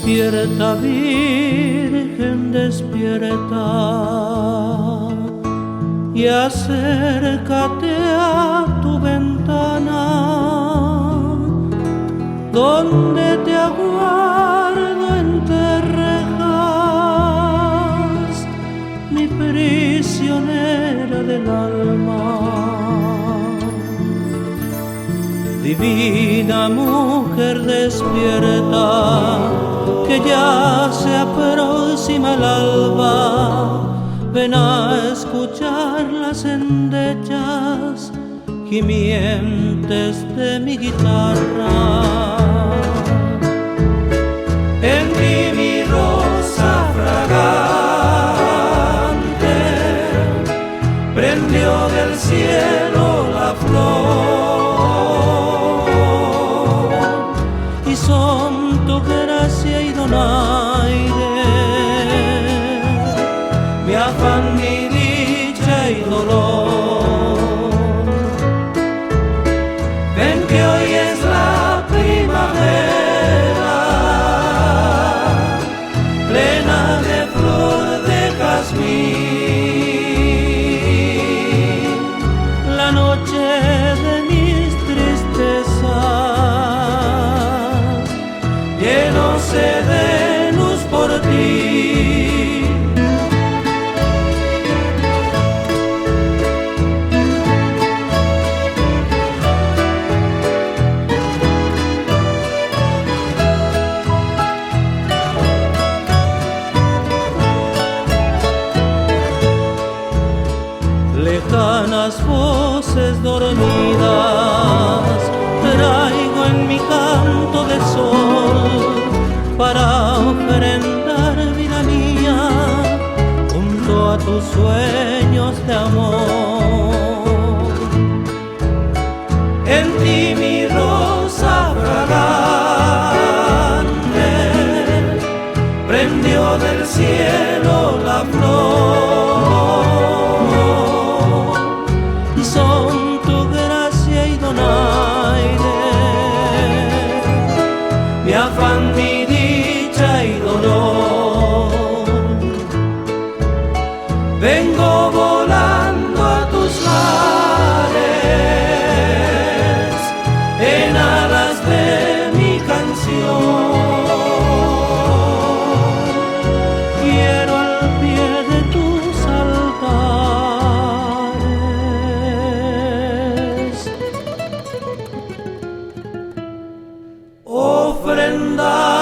Despierta, Virgen, despierta, y acércate a tu ventana, donde te aguardo entre rejas, mi prisionera del alma. Divina mujer, despierta, que ya se aproxima el alba. Ven a escuchar las endechas gimientes de mi guitarra. En ti mi rosa fragante prendió del cielo la flor, y son tu gracia y donaire, mi afán, mi dicha y dolor. Ven que hoy es la primavera, plena de flor de jazmín, la noche de mis tristezas llenóse de luz por ti. Lejanas voces dormidas traigo en mi canto de sol, para ofrendar, vida mía, junto a tus sueños de amor. En ti mi rosa fragante prendió del cielo la flor, y son tu gracia y donaire, mi afán, mi dicha y dolor. Vengo volando a tus mares en alas de mi canción. Quiero al pie de tus altares ofrendar